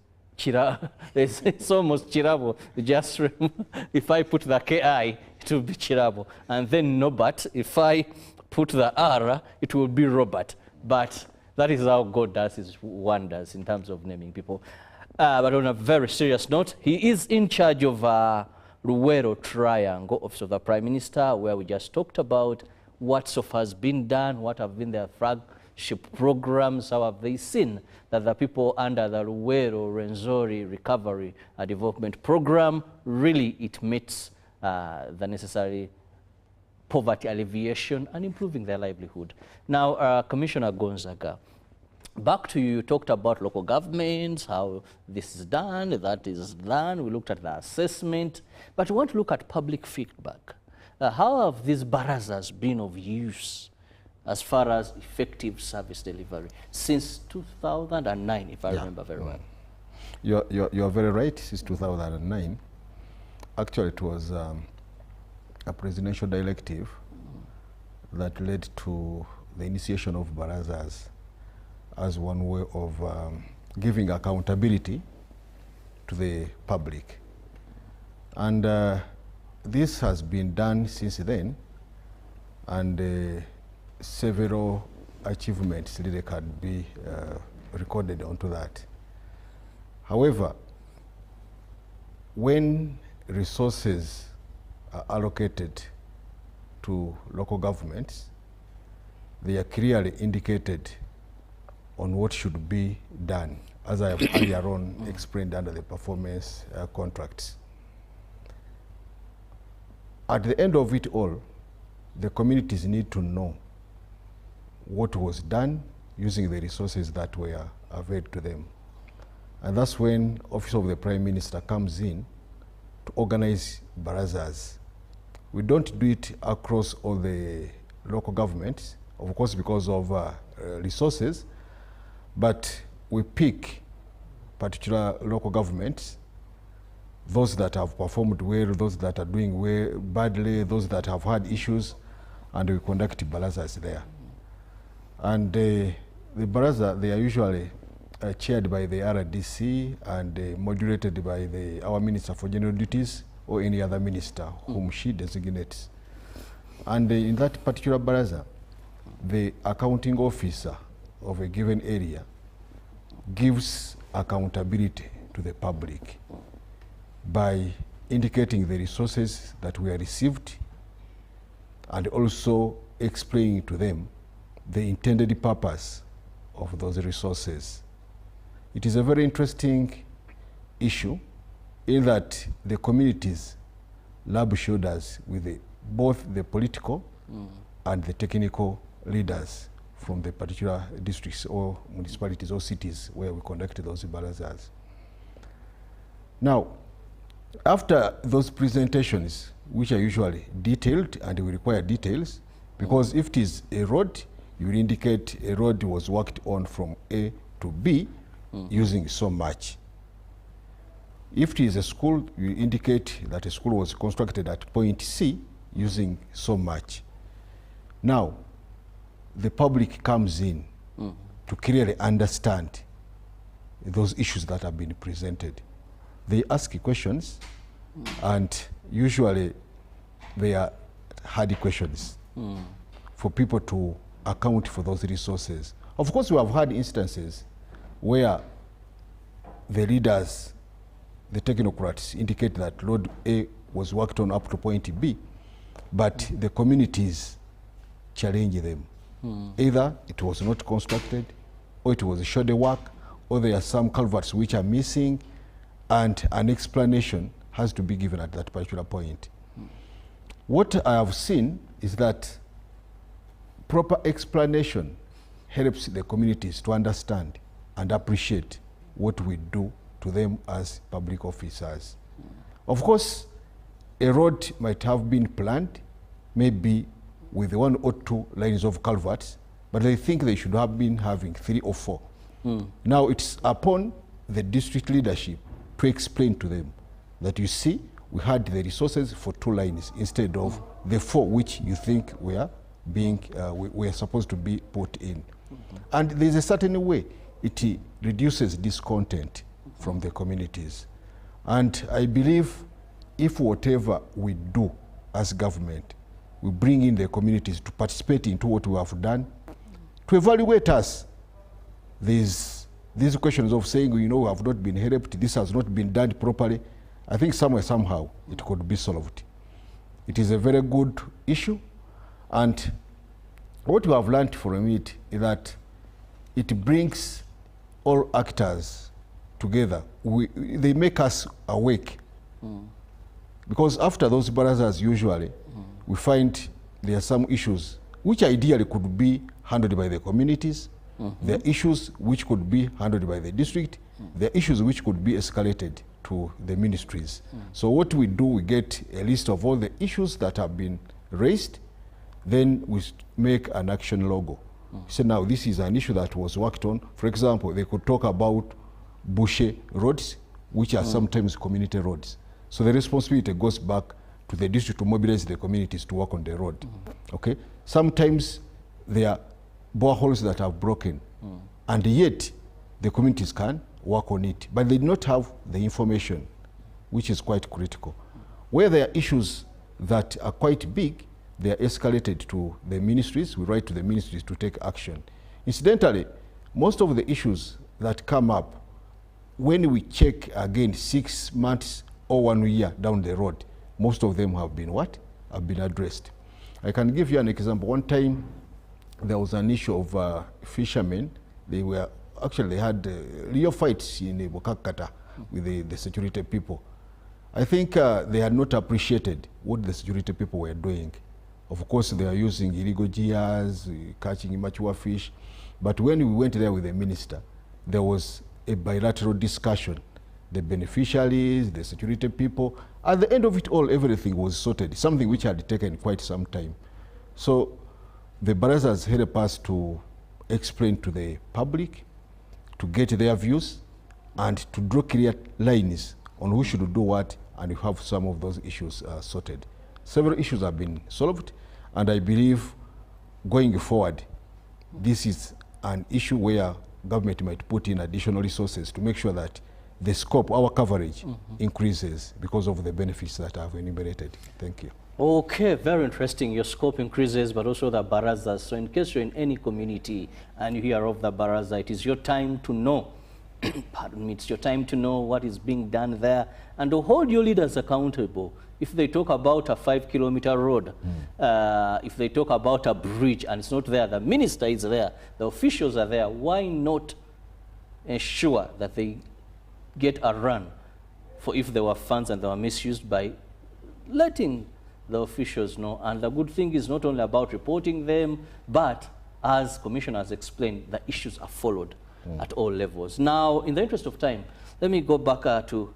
it's almost Chirabo. Just if I put the KI, it will be Chirabo. And then Nobat, if I put the R, it will be Robert. But that is how God does his wonders in terms of naming people. But on a very serious note, he is in charge of Luwero Triangle, Office of the Prime Minister, where we just talked about what so far has been done, what have been their flagship programs, how have they seen that the people under the Luwero Rwenzori Recovery Development Program, really it meets the necessary poverty alleviation and improving their livelihood. Now, Commissioner Gonzaga, back to you. You talked about local governments, how this is done, that is done. We looked at the assessment, but we want to look at public feedback. How have these barazas been of use as far as effective service delivery since 2009, if I remember very well? You're very right. Since 2009, actually it was a presidential directive that led to the initiation of barazas as one way of giving accountability to the public. And this has been done since then, and several achievements really can be recorded onto that. However, when resources are allocated to local governments, they are clearly indicated on what should be done, as I have earlier on explained under the performance contracts. At the end of it all, the communities need to know what was done using the resources that were available to them. And that's when Office of the Prime Minister comes in to organize barazas. We don't do it across all the local governments, of course, because of resources, but we pick particular local governments, those that have performed well, those that are doing well, badly, those that have had issues, and we conduct barazas there. And the baraza, they are usually chaired by the RDC and moderated by our Minister for General Duties or any other minister whom she designates. And in that particular baraza, the accounting officer of a given area gives accountability to the public by indicating the resources that were received and also explaining to them the intended purpose of those resources. It is a very interesting issue in that the communities rub shoulders with both the political and the technical leaders from the particular districts or municipalities or cities where we conduct those barazas. Now, after those presentations, which are usually detailed and we require details, because if it is a road, you indicate a road was worked on from A to B using so much. If it is a school, you indicate that a school was constructed at point C using so much. Now, the public comes in to clearly understand those issues that have been presented. They ask questions, and usually they are hard questions for people to account for those resources. Of course, we have had instances where the leaders, the technocrats, indicate that road A was worked on up to point B, but the communities challenge them. Either it was not constructed, or it was shoulder work, or there are some culverts which are missing, and an explanation has to be given at that particular point. What I have seen is that proper explanation helps the communities to understand and appreciate what we do to them as public officers. Of course, a road might have been planned, maybe with 1 or 2 lines of culverts, but they think they should have been having 3 or 4. Now it's upon the district leadership to explain to them that, you see, we had the resources for 2 lines instead of the 4 which you think were being were supposed to be put in. And there's a certain way it reduces discontent from the communities. And I believe if whatever we do as government, we bring in the communities to participate into what we have done, to evaluate us. These questions of saying, you know, we have not been helped, this has not been done properly, I think somewhere, somehow, it could be solved. It is a very good issue, and what we have learned from it is that it brings all actors together. They make us awake. Because after those barazas, usually, we find there are some issues which ideally could be handled by the communities. There are issues which could be handled by the district. There are issues which could be escalated to the ministries. So what we do, we get a list of all the issues that have been raised, then we make an action logo. So now this is an issue that was worked on. For example, they could talk about bushe roads, which are sometimes community roads. So the responsibility goes back to the district to mobilize the communities to work on the road. Okay. Sometimes there are boreholes that are broken, and yet the communities can work on it, but they do not have the information, which is quite critical. Where there are issues that are quite big, they are escalated to the ministries. We write to the ministries to take action. Incidentally, most of the issues that come up, when we check again 6 months or 1 year down the road, most of them have been what? Have been addressed. I can give you an example. One time, there was an issue of fishermen. They had real fights in Bukakata with the security people. I think they had not appreciated what the security people were doing. Of course, they are using illegal gears, catching immature fish. But when we went there with the minister, there was a bilateral discussion. The beneficiaries, the security people. At the end of it all, everything was sorted, something which had taken quite some time. So the barazas help us to explain to the public, to get their views, and to draw clear lines on who should do what, and you have some of those issues sorted. Several issues have been solved, and I believe going forward, this is an issue where government might put in additional resources to make sure that the scope, our coverage, increases because of the benefits that I've enumerated. Thank you. Okay, very interesting. Your scope increases, but also the barazas. So in case you're in any community and you hear of the baraza, it is your time to know, pardon me, it's your time to know what is being done there and to hold your leaders accountable. If they talk about a 5-kilometer road, if they talk about a bridge and it's not there, the minister is there, the officials are there, why not ensure that they get a run for if there were funds and they were misused by letting the officials know? And the good thing is not only about reporting them, but as Commissioner has explained, the issues are followed at all levels. Now, in the interest of time, let me go back to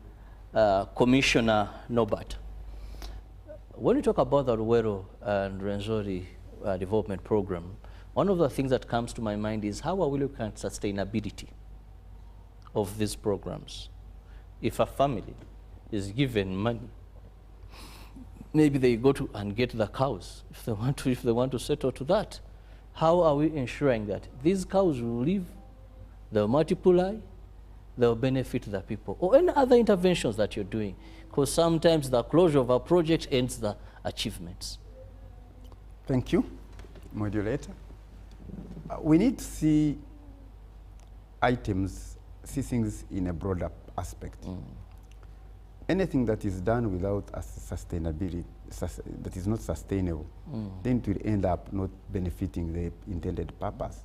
Commissioner Norbert. When we talk about the Ruwero and Rwenzori development program, one of the things that comes to my mind is how are we looking at sustainability of these programs? If a family is given money, maybe they go to and get the cows if they want to settle to that. How are we ensuring that these cows will live, they'll multiply, they'll benefit the people? Or any other interventions that you're doing? Because sometimes the closure of a project ends the achievements. Thank you, moderator. We need to see things in a broader aspect. Anything that is done without a sustainability, that is not sustainable, then it will end up not benefiting the intended purpose.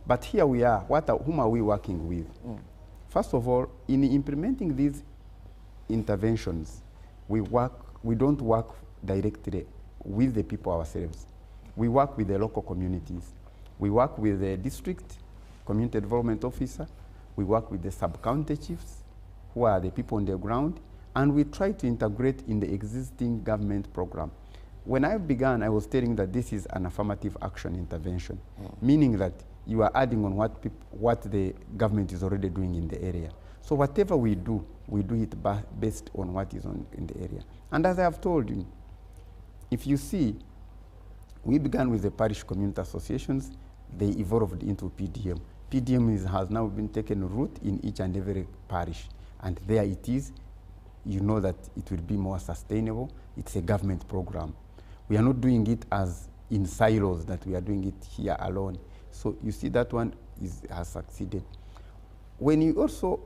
But here we are, whom are we working with? First of all, in implementing these interventions, we don't work directly with the people ourselves. We work with the local communities. We work with the district community development officer. We work with the sub-county chiefs, who are the people on the ground, and we try to integrate in the existing government program. When I began, I was telling that this is an affirmative action intervention, meaning that you are adding on what the government is already doing in the area. So whatever we do it based on what is in the area. And as I have told you, if you see, we began with the parish community associations, they evolved into PDM. PDM has now been taken root in each and every parish, and there it is. You know that it will be more sustainable. It's a government program. We are not doing it as in silos, that we are doing it here alone. So you see that one has succeeded. When you also,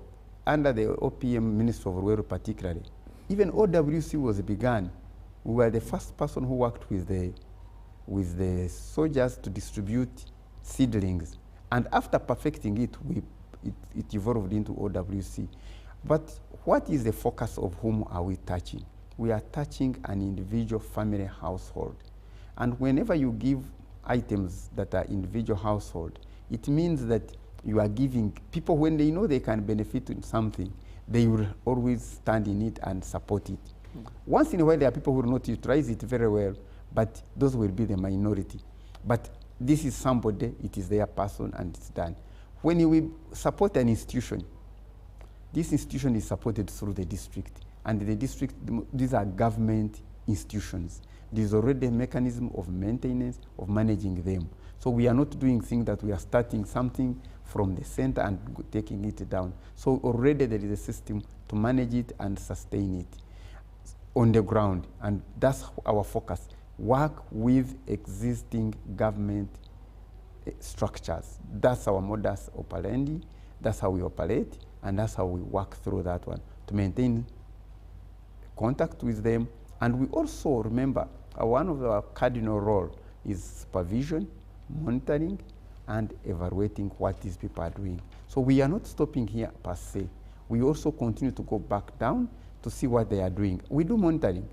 under the OPM Minister of Rural particularly, even OWC was begun, we were the first person who worked with the soldiers to distribute seedlings. And after perfecting it, it evolved into OWC. But what is the focus of whom are we touching? We are touching an individual family household. And whenever you give items that are individual household, it means that you are giving people, when they know they can benefit in something, they will always stand in it and support it. Once in a while, there are people who will not utilize it very well, but those will be the minority. But this is somebody, it is their person, and it's done. When we support an institution, this institution is supported through the district. And the district, these are government institutions. There's already a mechanism of maintenance, of managing them. So we are not doing things that we are starting something from the center and taking it down. So already there is a system to manage it and sustain it on the ground. And that's our focus. Work with existing government structures. That's our modus operandi. That's how we operate. And that's how we work through that one to maintain contact with them. And we also remember one of our cardinal role is supervision, monitoring, and evaluating what these people are doing. So we are not stopping here per se. We also continue to go back down to see what they are doing. We do monitoring.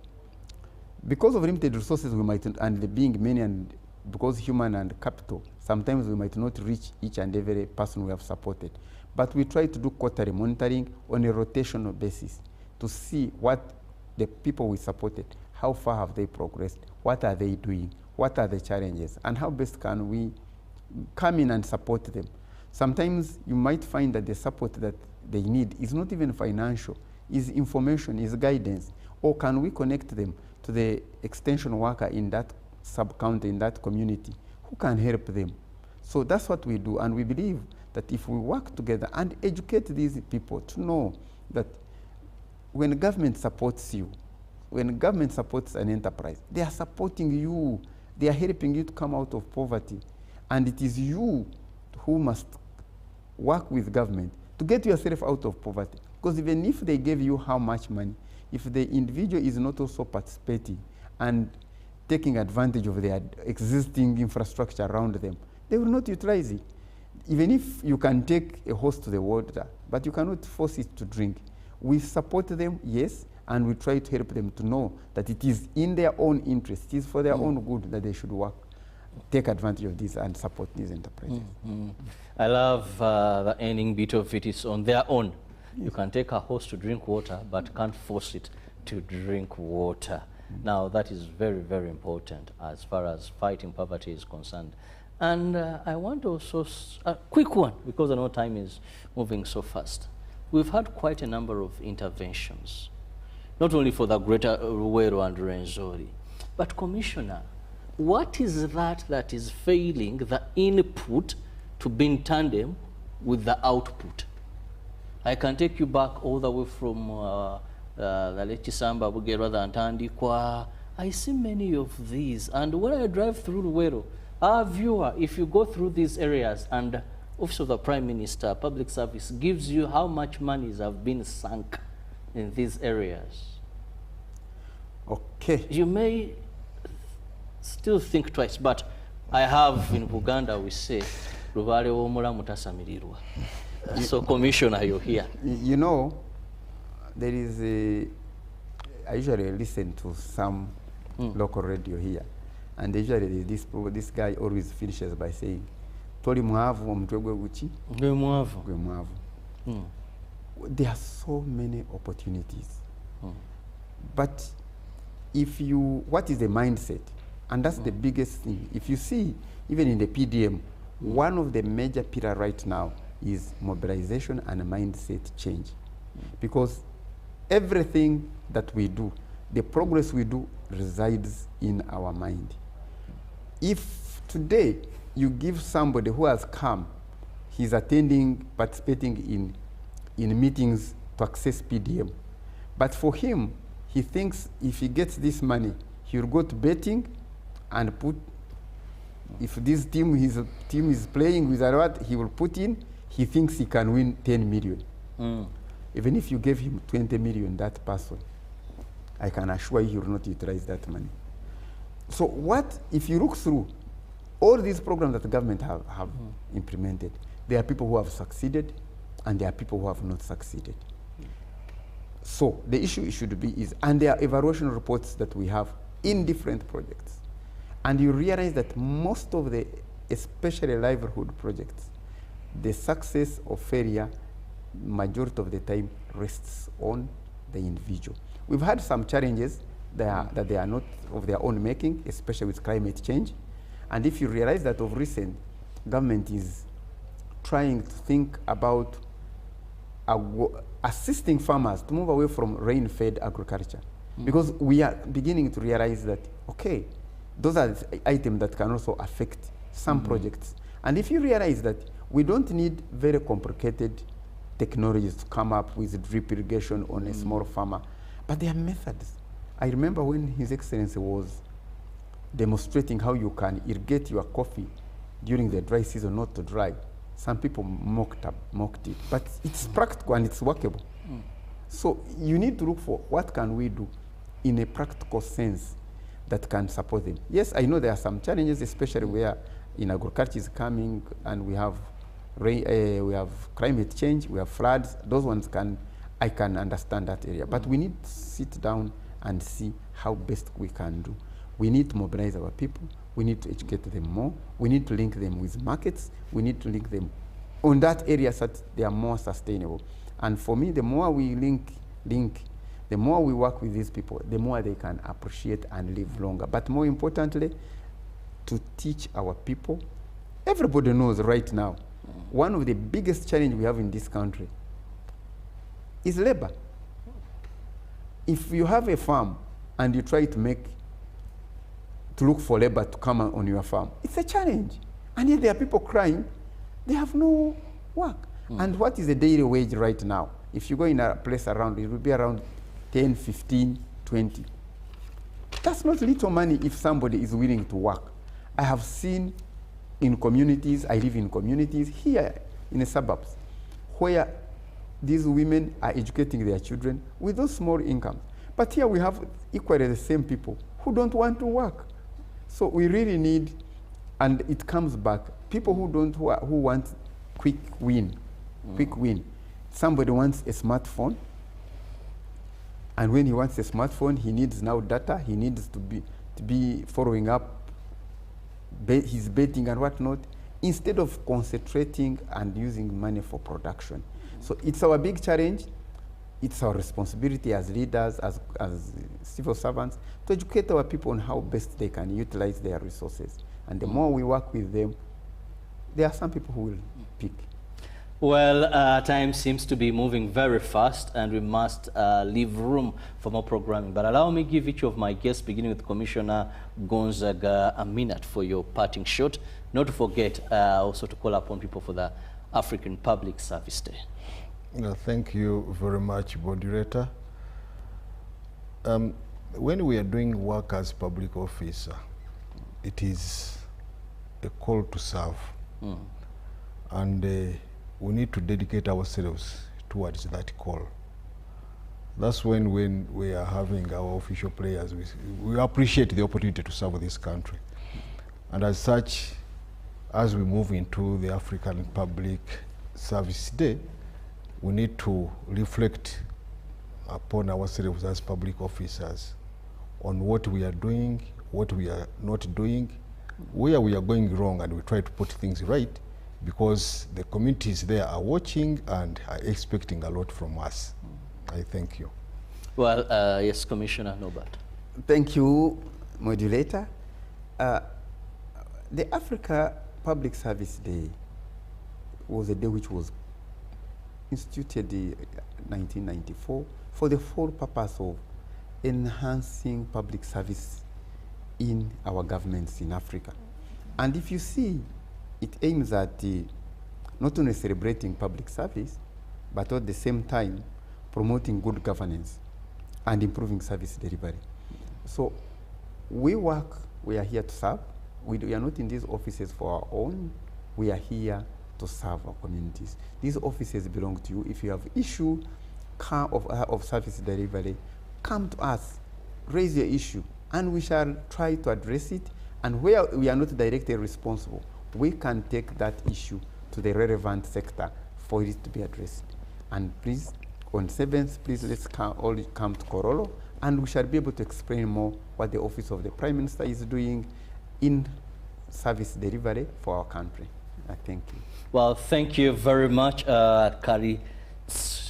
Because of limited resources, we might, and being many, and because human and capital, sometimes we might not reach each and every person we have supported. But we try to do quarterly monitoring on a rotational basis to see what the people we supported, how far have they progressed, what are they doing, what are the challenges, and how best can we come in and support them. Sometimes you might find that the support that they need is not even financial, is information, is guidance, or can we connect them to the extension worker in that sub-county, in that community, who can help them. So that's what we do, and we believe that if we work together and educate these people to know that when government supports you, when government supports an enterprise, they are supporting you, they are helping you to come out of poverty, and it is you who must work with government to get yourself out of poverty. Because even if they gave you how much money, if the individual is not also participating and taking advantage of their existing infrastructure around them, they will not utilize it. Even if you can take a horse to the water, but you cannot force it to drink. We support them, yes, and we try to help them to know that it is in their own interest, it is for their own good that they should work, take advantage of this and support these enterprises. I love the ending bit of it is on their own. You can take a horse to drink water, but can't force it to drink water. Now, that is very, very important as far as fighting poverty is concerned. And I want also a quick one, because I know time is moving so fast. We've had quite a number of interventions, not only for the greater Ruwero and Rwenzori, but Commissioner, what is that is failing the input to be in tandem with the output? I can take you back all the way from the Lechisamba, Bugerwa, and Tandikwa. I see many of these, and when I drive through Ruwero, our viewer, if you go through these areas, and Office of the Prime Minister, Public Service, gives you how much monies have been sunk in these areas. Okay. You may still think twice, but I have in Uganda, we say, Ruvale w'omulamu mutasamirirwa. So, Commissioner, you're here. You know, there is I usually listen to some local radio here, and usually this guy always finishes by saying, Tori mwavu omutwe gwe guki? Gwe mwavu. Gwe mwavu. There are so many opportunities. But if you, what is the mindset? And that's the biggest thing. If you see, even in the PDM, one of the major pillars right now is mobilization and mindset change. Because everything that we do, the progress we do resides in our mind. If today you give somebody who has come, he's attending, participating in meetings to access PDM, but for him, he thinks if he gets this money, he'll go to betting and put, if this team, his team is playing with a lot, he will put in, he thinks he can win 10 million. Even if you gave him 20 million, that person I can assure you he will not utilize that money. So what, if you look through all these programs that the government have implemented, there are people who have succeeded and there are people who have not succeeded. So the issue should be is, and there are evaluation reports that we have in different projects. And you realize that most of the, especially livelihood projects, the success or failure, majority of the time, rests on the individual. We've had some challenges that they are not of their own making, especially with climate change. And if you realize that of recent, government is trying to think about assisting farmers to move away from rain-fed agriculture. Because we are beginning to realize that, okay, those are items that can also affect some projects. And if you realize that we don't need very complicated technologies to come up with drip irrigation on a small farmer, but there are methods. I remember when His Excellency was demonstrating how you can irrigate your coffee during the dry season, not to dry. Some people mocked it, but it's practical and it's workable. So you need to look for what can we do in a practical sense that can support them. Yes, I know there are some challenges, especially where in agriculture is coming and we have we have climate change, we have floods. Those ones I can understand that area. But we need to sit down and see how best we can do. We need to mobilize our people. We need to educate them more. We need to link them with markets. We need to link them on that area so that they are more sustainable. And for me, the more we link, the more we work with these people, the more they can appreciate and live longer. But more importantly, to teach our people. Everybody knows right now, one of the biggest challenges we have in this country is labor. If you have a farm and you try to look for labor to come on your farm, it's a challenge. And yet there are people crying, they have no work. And what is the daily wage right now? If you go in a place around, it will be around 10, 15, 20. That's not little money if somebody is willing to work. I have seen in communities, I live in communities here in the suburbs, where these women are educating their children with those small incomes. But here we have equally the same people who don't want to work. So we really need, and it comes back, people who want quick win. Somebody wants a smartphone, and when he wants a smartphone, he needs now data. He needs to be following up his betting and whatnot, instead of concentrating and using money for production. So it's our big challenge. It's our responsibility as leaders, as civil servants, to educate our people on how best they can utilize their resources. And the more we work with them, there are some people who will pick. Well, time seems to be moving very fast, and we must leave room for more programming. But allow me to give each of my guests, beginning with Commissioner Gonzaga, a minute for your parting shot. Not to forget also to call upon people for the African Public Service Day. Thank you very much, moderator. When we are doing work as public officer, it is a call to serve. And we need to dedicate ourselves towards that call. That's when we are having our official players, we appreciate the opportunity to serve this country. And as such, as we move into the African Public Service Day, we need to reflect upon ourselves as public officers on what we are doing, what we are not doing, where we are going wrong, and we try to put things right, because the communities there are watching and are expecting a lot from us. I thank you. Well, yes, Commissioner Norbert. Thank you, moderator. The Africa Public Service Day was a day which was instituted in 1994 for the full purpose of enhancing public service in our governments in Africa. And if you see, it aims at not only celebrating public service, but at the same time promoting good governance and improving service delivery. So we are here to serve. We are not in these offices for our own. We are here to serve our communities. These offices belong to you. If you have issue of service delivery, come to us. raise your issue, and we shall try to address it. And where we are not directly responsible, we can take that issue to the relevant sector for it to be addressed. And please, on 7th, please let's all come to Korolo, and we shall be able to explain more what the Office of the Prime Minister is doing in service delivery for our country. I thank you. Well, thank you very much, Kari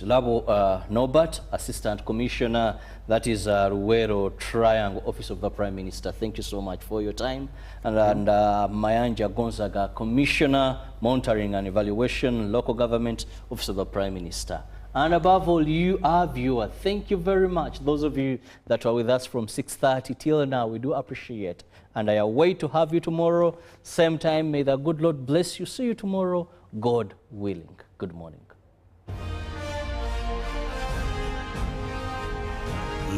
Labo Norbert, Assistant Commissioner, that is Ruwero Triangle, Office of the Prime Minister. Thank you so much for your time. And Mayanja Gonzaga, Commissioner, Monitoring and Evaluation, Local Government, Office of the Prime Minister. And above all, you, our viewer, thank you very much. Those of you that were with us from 6:30 till now, we do appreciate. And I await to have you tomorrow, same time. May the good Lord bless you. See you tomorrow, God willing. Good morning.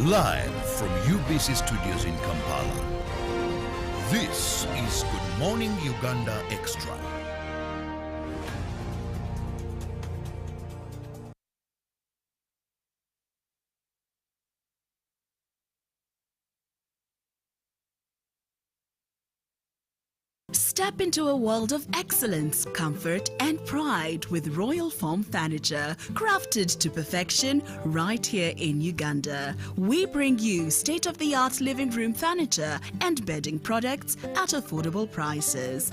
Live from UBC Studios in Kampala, this is Good Morning Uganda Extra. Step into a world of excellence, comfort and pride with Royal Foam Furniture, crafted to perfection right here in Uganda. We bring you state-of-the-art living room furniture and bedding products at affordable prices.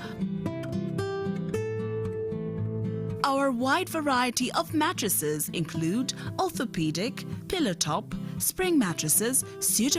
Our wide variety of mattresses include orthopedic, pillow top, spring mattresses, suitable